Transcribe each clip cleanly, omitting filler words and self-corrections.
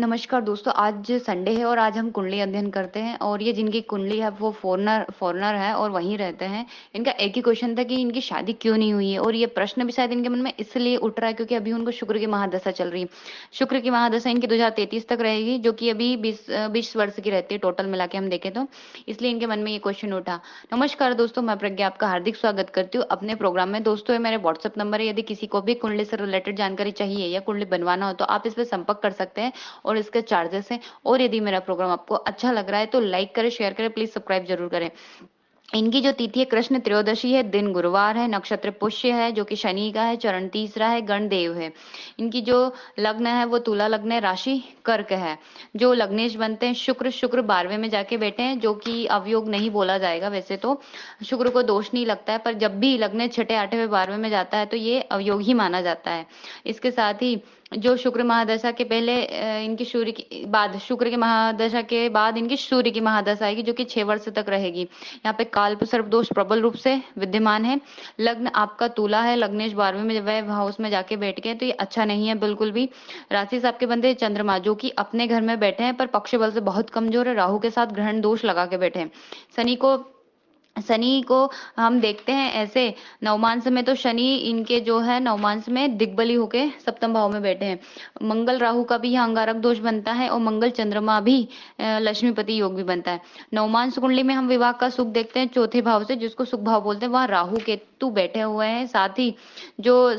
नमस्कार दोस्तों, आज संडे है और आज हम कुंडली अध्ययन करते हैं और ये जिनकी कुंडली है वो फ़ॉरेनर फ़ॉरेनर है और वहीं रहते हैं। इनका एक ही क्वेश्चन था कि इनकी शादी क्यों नहीं हुई है और ये प्रश्न भी शायद इनके मन में इसलिए उठ रहा है क्योंकि अभी उनको शुक्र की महादशा चल रही है। शुक्र की महादशा इनकी 2033 तक रहेगी, जो कि अभी 20 वर्ष की रहती है टोटल मिला के हम देखें तो, इसलिए इनके मन में ये क्वेश्चन उठा। नमस्कार दोस्तों, मैं प्रज्ञा आपका हार्दिक स्वागत करती हूँ अपने प्रोग्राम में। दोस्तों, ये मेरे व्हाट्सएप नंबर है, यदि किसी को भी कुंडली से रिलेटेड जानकारी चाहिए या कुंडली बनवाना हो तो आप इस पे संपर्क कर सकते हैं और इसके चार्जेस हैं। और यदि मेरा प्रोग्राम आपको अच्छा लग रहा है तो लाइक करें, शेयर करें, प्लीज सब्सक्राइब जरूर करें। इनकी जो तिथि है कृष्ण त्रयोदशी है, दिन गुरुवार है, नक्षत्र पुष्य है जो कि शनि का है, चरण तीसरा है, गण देव है। इनकी जो लग्न है वो तुला लग्न है, राशि कर्क है। जो लग्नेश बनते हैं शुक्र, शुक्र 12वें में जाके बैठे हैं, जो कि अवयोग नहीं बोला जाएगा वैसे तो, शुक्र को दोष नहीं लगता है, पर जब भी लग्न छठे 8वें 12वें में जाता है तो ये अवयोग ही माना जाता है। इसके साथ ही जो शुक्र महादशा के पहले इनकी सूर्य की बाद शुक्र की महादशा के बाद इनकी सूर्य की महादशा आएगी, जो कि 6 वर्ष तक रहेगी। यहाँ पे काल्प सर्प दोष प्रबल रूप से विद्यमान है। लग्न आपका तुला है, लग्नेश 12वें में वह हाउस में जाके बैठ गए तो ये अच्छा नहीं है बिल्कुल भी। राशि से आपके बंधे चंद्रमा, जो कि अपने घर में बैठे हैं पर पक्ष बल से बहुत कमजोर है, राहु के साथ ग्रहण दोष लगा के बैठे हैं। शनि को हम देखते हैं ऐसे, नवमांश में तो शनि इनके जो है नवमांश में दिग्बली होके सप्तम भाव में बैठे हैं। मंगल राहु का भी यहाँ अंगारक दोष बनता है और मंगल चंद्रमा भी लक्ष्मीपति योग भी बनता है। नवमांश कुंडली में हम विवाह का सुख देखते हैं चौथे भाव से, जिसको सुख भाव बोलते हैं, वहाँ राहु केतु बैठे हुए हैं। साथ ही जो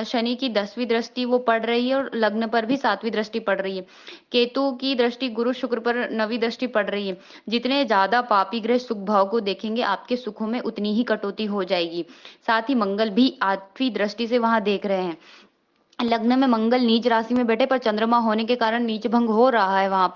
शनि की 10वीं दृष्टि वो पड़ रही है और लग्न पर भी 7वीं दृष्टि पड़ रही है। केतु की दृष्टि गुरु शुक्र पर 9वीं दृष्टि पड़ रही है। जितने ज्यादा पापी ग्रह सुख भाव को देखेंगे आपके सुखों में उतनी ही कटौती हो जाएगी। साथ ही मंगल भी 8वीं दृष्टि से वहां देख रहे हैं। लग्न में मंगल नीच राशि में बैठे पर चंद्रमा होने के कारण नीच भंग हो रहा है वहां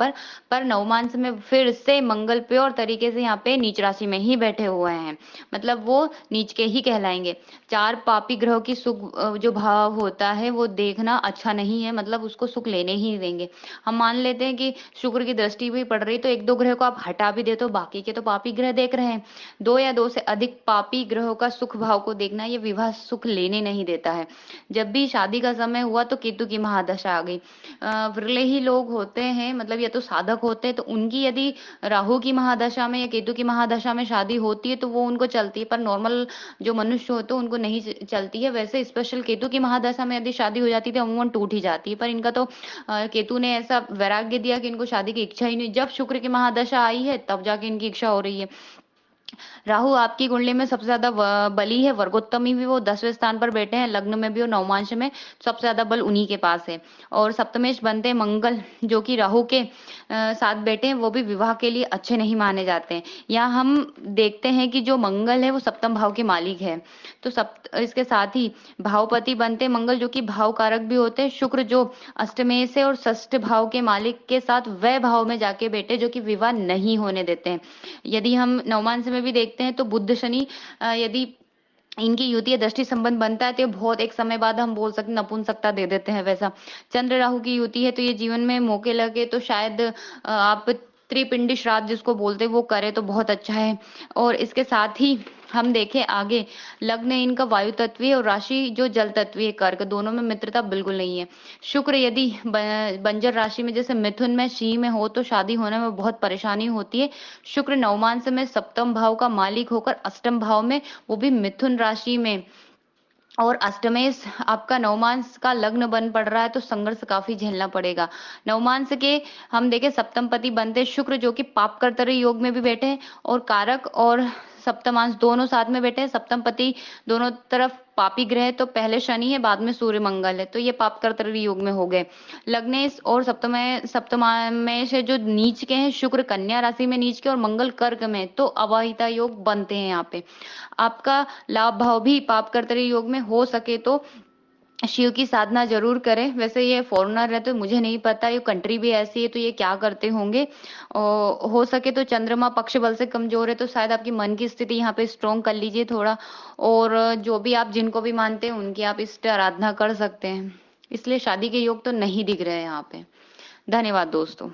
पर नवमांश में फिर से मंगल प्योर तरीके से यहाँ पे नीच राशि में ही बैठे हुए हैं, मतलब वो नीच के ही कहलाएंगे। चार पापी ग्रहों की सुख जो भाव होता है वो देखना अच्छा नहीं है, मतलब उसको सुख लेने ही नहीं देंगे। हम मान लेते हैं कि शुक्र की दृष्टि भी पड़ रही तो एक दो ग्रह को आप हटा भी दे तो बाकी के तो पापी ग्रह देख रहे हैं। दो या दो से अधिक पापी ग्रहों का सुख भाव को देखना ये विवाह सुख लेने नहीं देता है। जब भी शादी का समय हुआ तो केतु की महादशा आ गई। विरले ही लोग होते हैं, मतलब या तो साधक होते हैं, तो उनकी यदि राहु की महादशा में या केतु की महादशा में शादी होती है तो वो उनको चलती है, पर नॉर्मल जो मनुष्य होते हैं उनको नहीं चलती है। वैसे स्पेशल केतु की महादशा में यदि शादी हो जाती है तो अमूमन टूट ही जाती है, पर इनका तो केतु ने ऐसा वैराग्य दिया कि इनको शादी की इच्छा ही नहीं। जब शुक्र की महादशा आई है तब जाके इनकी इच्छा हो रही है। राहु आपकी कुंडली में सबसे ज्यादा बली है, वर्गोत्तमी भी वो 10वें स्थान पर बैठे हैं, लग्न में भी और नवमांश में सबसे ज्यादा बल उन्हीं के पास है। और सप्तमेश बनते हैं मंगल, जो कि राहु के साथ बैठे हैं, वो भी विवाह के लिए अच्छे नहीं माने जाते हैं। यहाँ हम देखते हैं कि जो मंगल है वो सप्तम भाव के मालिक है, तो इसके साथ ही भावपति बनते हैं मंगल, जो कि भाव कारक भी होते हैं। शुक्र जो अष्टमेश से और षष्ठ भाव के मालिक के साथ वह भाव में जाके बैठे, जो कि विवाह नहीं होने देते हैं। यदि हम नवमांश में भी देखते हैं तो बुध शनि यदि इनकी युति या दृष्टि संबंध बनता है तो ये बहुत एक समय बाद हम बोल सकते नपुंसकता दे देते हैं। वैसा चंद्र राहु की युति है तो ये जीवन में मौके लगे तो शायद आप त्रिपिंडी श्राद्ध जिसको बोलते हैं वो करे तो बहुत अच्छा है। और इसके साथ ही हम देखें आगे, लग्न इनका वायु तत्वीय और राशि जो जल तत्वीय कर्क, दोनों में मित्रता बिल्कुल नहीं है। शुक्र यदि बंजर राशि में जैसे मिथुन में सिंह में हो तो शादी होने में बहुत परेशानी होती है। शुक्र नवमांश में सप्तम भाव का मालिक होकर अष्टम भाव में, वो भी मिथुन राशि में, और अष्टमेश आपका नवमांश का लग्न बन पड़ रहा है तो संघर्ष काफी झेलना पड़ेगा। नवमांश के हम देखें सप्तम पति बनते शुक्र, जो कि पाप कर्तरी योग में भी बैठे हैं और कारक और सप्तमांश दोनों साथ में बैठे हैं। सप्तम पति दोनों तरफ पापी ग्रह, तो पहले शनि है बाद में सूर्य मंगल है, तो ये पाप कर्तरी योग में हो गए। लग्नेश और सप्तमा में से जो नीच के हैं, शुक्र कन्या राशि में नीच के और मंगल कर्क में, तो अवाहिता योग बनते हैं। यहाँ पे आपका लाभ भाव भी पाप कर्तरी योग में हो सके तो शिव की साधना जरूर करें। वैसे ये फॉरेनर है तो मुझे नहीं पता, ये कंट्री भी ऐसी है तो ये क्या करते होंगे। और हो सके तो चंद्रमा पक्ष बल से कमजोर है तो शायद आपकी मन की स्थिति यहाँ पे स्ट्रोंग कर लीजिए थोड़ा। और जो भी आप जिनको भी मानते हैं उनकी आप इष्ट आराधना कर सकते हैं। इसलिए शादी के योग तो नहीं दिख रहे हैं यहाँ पे। धन्यवाद दोस्तों।